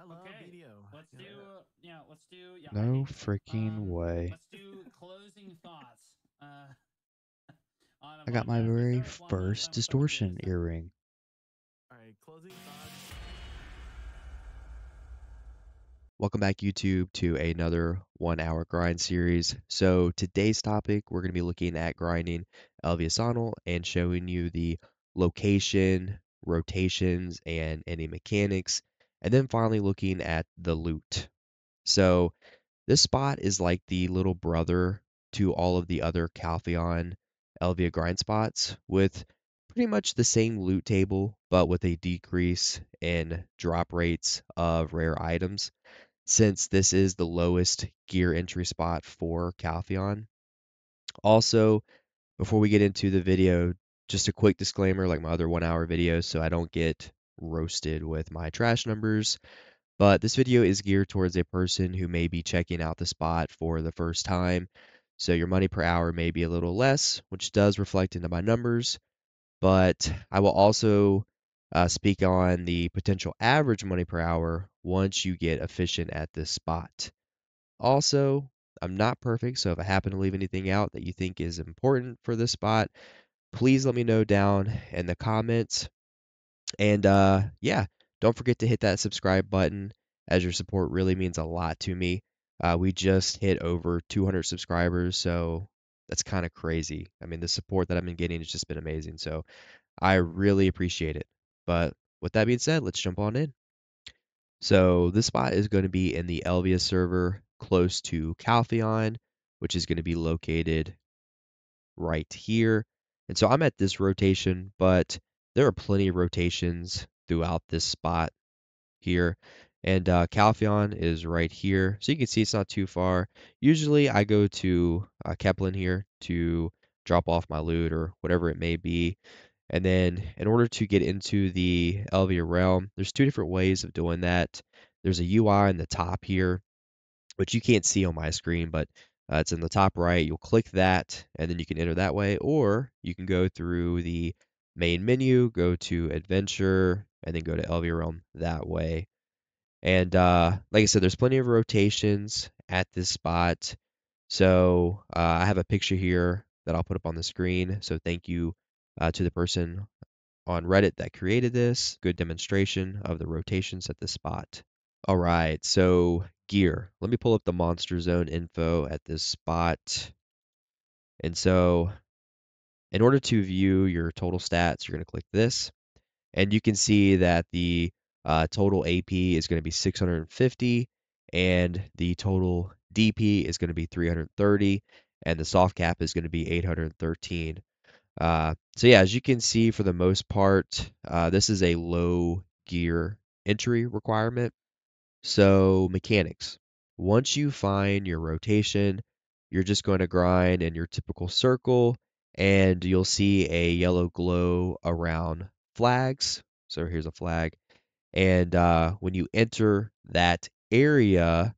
Hello, Okay, video. let's do, I No hate, freaking way. let's do closing thoughts on a I got my podcast. You very start with one last first time. I'll start with you distortion this time. earring. All right, closing thoughts. Welcome back, YouTube, to another 1 hour grind series. So, today's topic, we're going to be looking at grinding Elvia Saunil and showing you the location, rotations, and any mechanics, and then finally looking at the loot. So, this spot is like the little brother to all of the other Calpheon Elvia grind spots, with pretty much the same loot table, but with a decrease in drop rates of rare items, since this is the lowest gear entry spot for Calpheon. Also, before we get into the video, just a quick disclaimer like my other 1 hour videos, so I don't get roasted with my trash numbers. But this video is geared towards a person who may be checking out the spot for the first time. So your money per hour may be a little less, which does reflect into my numbers. But I will also speak on the potential average money per hour once you get efficient at this spot. Also, I'm not perfect, so if I happen to leave anything out that you think is important for this spot, please let me know down in the comments. And yeah, don't forget to hit that subscribe button, as your support really means a lot to me. We just hit over 200 subscribers, so that's kind of crazy. I mean, the support that I've been getting has just been amazing. So I really appreciate it. But with that being said, let's jump on in. So this spot is going to be in the Elvia server close to Calpheon, which is going to be located right here. And so I'm at this rotation, but there are plenty of rotations throughout this spot here. And Calpheon is right here. So you can see it's not too far. Usually I go to Kepler here to drop off my loot or whatever it may be. And then in order to get into the Elvia realm, there's two different ways of doing that. There's a UI in the top here, which you can't see on my screen, but it's in the top right. You'll click that, and then you can enter that way, or you can go through the main menu, go to Adventure, and then go to Elvia Realm that way. And like I said, there's plenty of rotations at this spot. So I have a picture here that I'll put up on the screen. So thank you to the person on Reddit that created this. Good demonstration of the rotations at this spot. All right, so gear. Let me pull up the Monster Zone info at this spot. And so in order to view your total stats, you're going to click this. And you can see that the total AP is going to be 650, and the total DP is going to be 330, and the soft cap is going to be 813. So yeah, as you can see, for the most part, this is a low gear entry requirement. So mechanics. Once you find your rotation, you're just going to grind in your typical circle, and you'll see a yellow glow around flags. So here's a flag. And when you enter that area,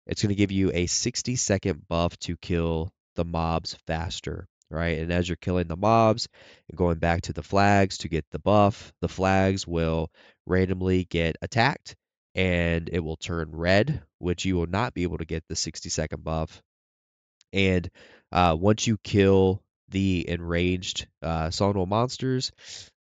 it's going to give you a 60-second buff to kill the mobs faster, right? And as you're killing the mobs and going back to the flags to get the buff, the flags will randomly get attacked and it will turn red, which you will not be able to get the 60-second buff. And once you kill the enraged Sonal monsters,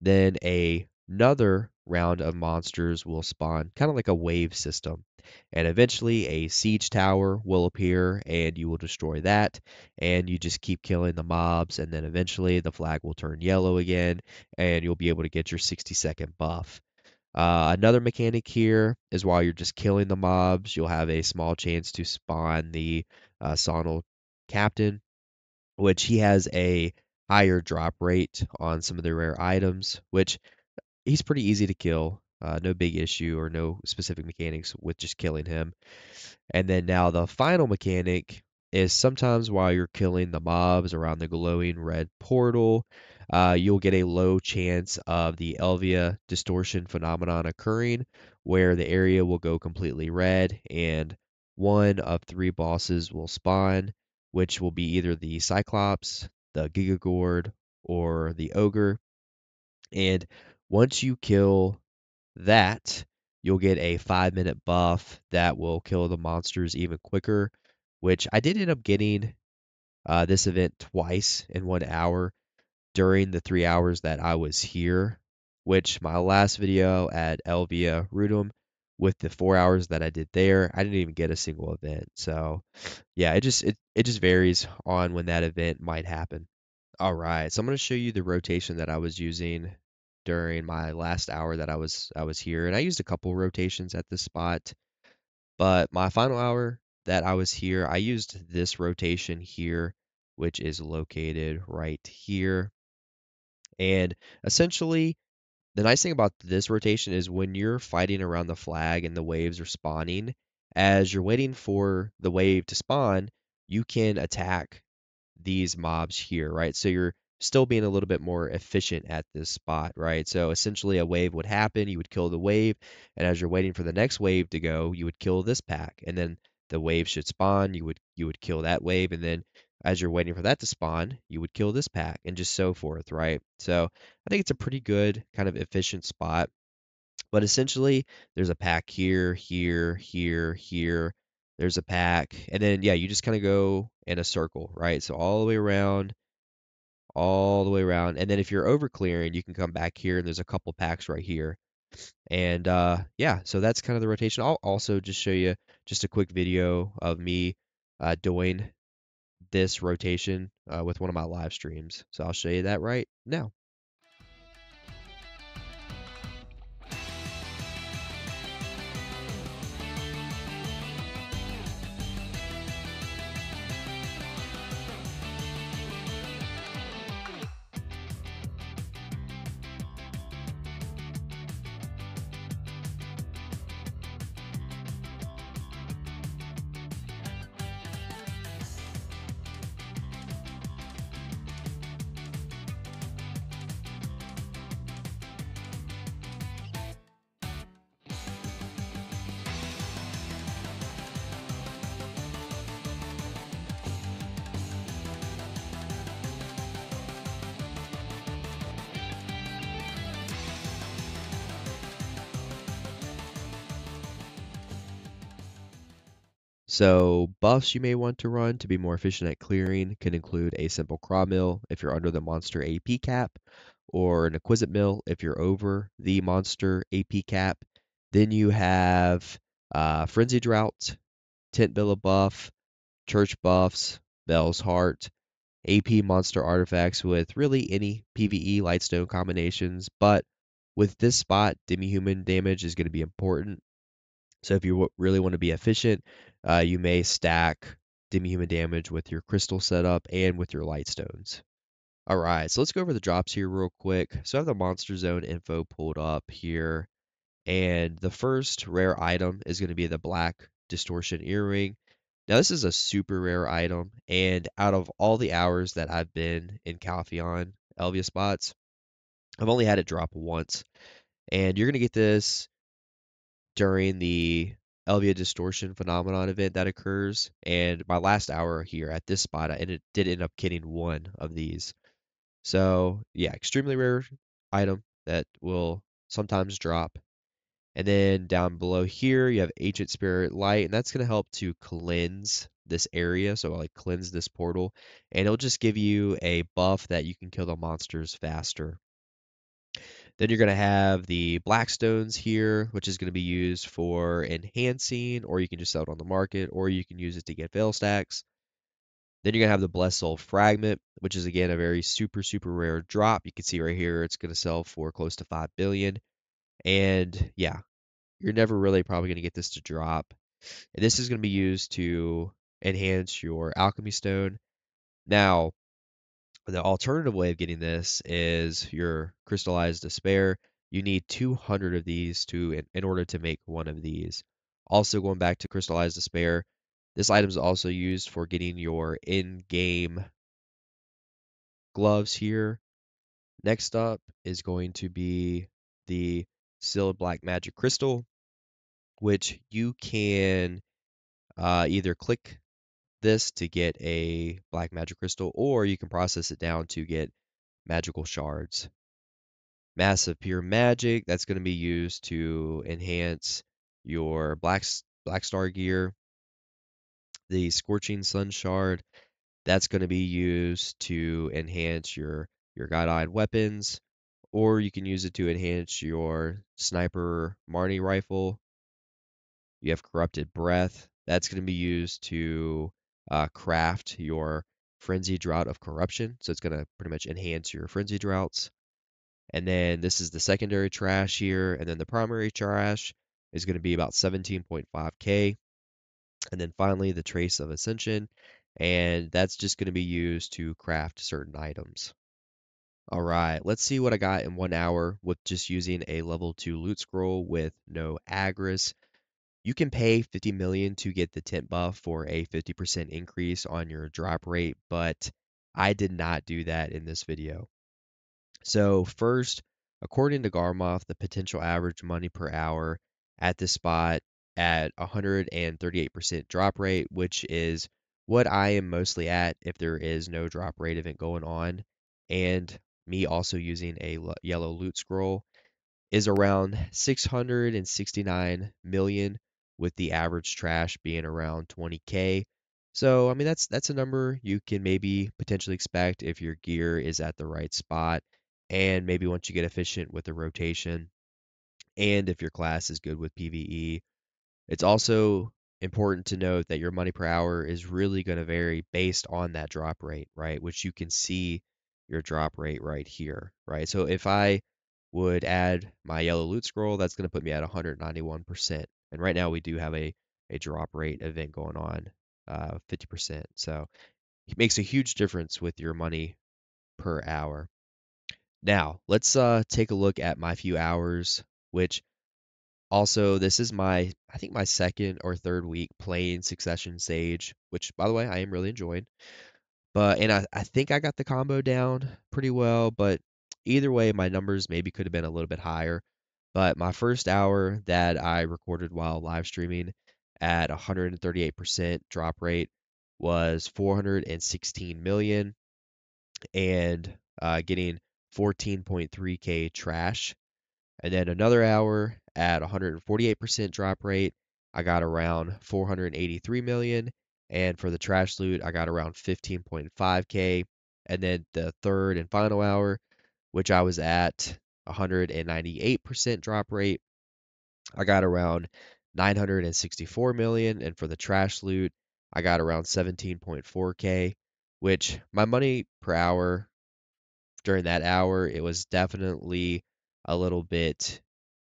then another round of monsters will spawn, kind of like a wave system. And eventually a siege tower will appear and you will destroy that. And you just keep killing the mobs. And then eventually the flag will turn yellow again and you'll be able to get your 60-second buff. Another mechanic here is while you're just killing the mobs, you'll have a small chance to spawn the Sonal captain, which he has a higher drop rate on some of the rare items, which he's pretty easy to kill. No big issue or no specific mechanics with just killing him. And then now the final mechanic is sometimes while you're killing the mobs around the glowing red portal, you'll get a low chance of the Elvia distortion phenomenon occurring, where the area will go completely red and one of three bosses will spawn, which will be either the Cyclops, the Gigagord, or the Ogre. And once you kill that, you'll get a 5-minute buff that will kill the monsters even quicker, which I did end up getting this event twice in 1 hour during the 3 hours that I was here, which my last video at Elvia Saunil with the 4 hours that I did there, I didn't even get a single event. So yeah, it just varies on when that event might happen. All right, so I'm going to show you the rotation that I was using during my last hour that I was here, and I used a couple rotations at this spot, but my final hour that I was here, I used this rotation here, which is located right here. And essentially, the nice thing about this rotation is when you're fighting around the flag and the waves are spawning, as you're waiting for the wave to spawn, you can attack these mobs here, right? So you're still being a little bit more efficient at this spot, right? So essentially a wave would happen, you would kill the wave, and as you're waiting for the next wave to go, you would kill this pack, and then the wave should spawn, you would kill that wave, and then as you're waiting for that to spawn, you would kill this pack, and just so forth, right? So I think it's a pretty good kind of efficient spot. But essentially, there's a pack here, here, here, here. There's a pack, and then yeah, you just kind of go in a circle, right? So all the way around, and then if you're over clearing, you can come back here, and there's a couple packs right here. And yeah, so that's kind of the rotation. I'll also just show you just a quick video of me doing this rotation with one of my live streams. So I'll show you that right now. So buffs you may want to run to be more efficient at clearing can include a simple craw mill if you're under the monster AP cap, or an exquisite mill if you're over the monster AP cap. Then you have frenzy drought, tent billet buff, church buffs, Bell's heart, AP monster artifacts with really any PvE lightstone combinations, but with this spot, demi-human damage is going to be important. So if you really want to be efficient, you may stack demi-human damage with your crystal setup and with your lightstones. All right, so let's go over the drops here real quick. So I have the Monster Zone info pulled up here, and the first rare item is going to be the Black Distortion Earring. Now this is a super rare item, and out of all the hours that I've been in Calpheon Elvia spots, I've only had it drop once, and you're going to get this during the Elvia Distortion Phenomenon event that occurs. And my last hour here at this spot, did end up getting one of these. So yeah, extremely rare item that will sometimes drop. And then down below here, you have Ancient Spirit Light, and that's going to help to cleanse this area. So like cleanse this portal, and it'll just give you a buff that you can kill the monsters faster. Then you're going to have the Blackstones here, which is going to be used for enhancing, or you can just sell it on the market, or you can use it to get veil stacks. Then you're going to have the Blessed Soul Fragment, which is again a very super, super rare drop. You can see right here, it's going to sell for close to 5 billion. And yeah, you're never really probably going to get this to drop. And this is going to be used to enhance your Alchemy Stone. Now, the alternative way of getting this is your Crystallized Despair. You need 200 of these in order to make one of these. Also, going back to Crystallized Despair, this item is also used for getting your in-game gloves here. Next up is going to be the Sealed Black Magic Crystal, which you can either click this to get a Black Magic Crystal, or you can process it down to get magical shards. Massive Pure Magic, that's going to be used to enhance your Black Star gear. The Scorching Sun Shard, that's going to be used to enhance your God-eyed weapons, or you can use it to enhance your Sniper Marnie rifle. You have Corrupted Breath, that's going to be used to craft your Frenzy Drought of Corruption, so it's going to pretty much enhance your Frenzy Droughts. And then this is the secondary trash here, and then the primary trash is going to be about 17.5k. And then finally the Trace of Ascension, and that's just going to be used to craft certain items. All right, let's see what I got in 1 hour with just using a level 2 loot scroll with no Agris. You can pay 50 million to get the tent buff for a 50% increase on your drop rate, but I did not do that in this video. So first, according to Garmoth, the potential average money per hour at this spot at 138% drop rate, which is what I am mostly at if there is no drop rate event going on, and me also using a yellow loot scroll, is around 669 million, with the average trash being around 20k. So, I mean, that's a number you can maybe potentially expect if your gear is at the right spot, and maybe once you get efficient with the rotation, and if your class is good with PvE. It's also important to note that your money per hour is really going to vary based on that drop rate, right? Which you can see your drop rate right here, right? So if I would add my yellow loot scroll, that's going to put me at 191%. And right now we do have a drop rate event going on, 50%. So it makes a huge difference with your money per hour. Now, let's take a look at my few hours, which also, this is I think my second or third week playing Succession Sage, which, by the way, I am really enjoying. And I think I got the combo down pretty well, but either way, my numbers maybe could have been a little bit higher. But my first hour that I recorded while live streaming at 138% drop rate was 416 million, and getting 14.3k trash. And then another hour at 148% drop rate, I got around 483 million. And for the trash loot, I got around 15.5k. And then the third and final hour, which I was at 198% drop rate, I got around 964 million. And for the trash loot, I got around 17.4k, which my money per hour during that hour, it was definitely a little bit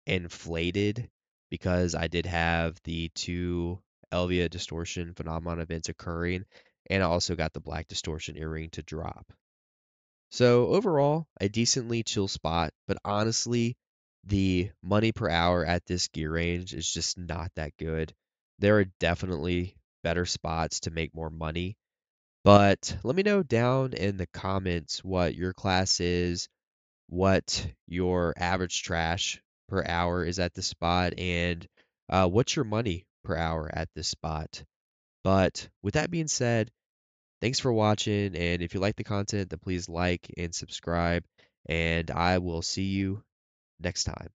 inflated because I did have the two Elvia distortion phenomenon events occurring, and I also got the black distortion earring to drop. So overall, a decently chill spot, but honestly, the money per hour at this gear range is just not that good. There are definitely better spots to make more money, but let me know down in the comments what your class is, what your average trash per hour is at this spot, and what's your money per hour at this spot. But with that being said, thanks for watching, and if you like the content, then please like and subscribe, and I will see you next time.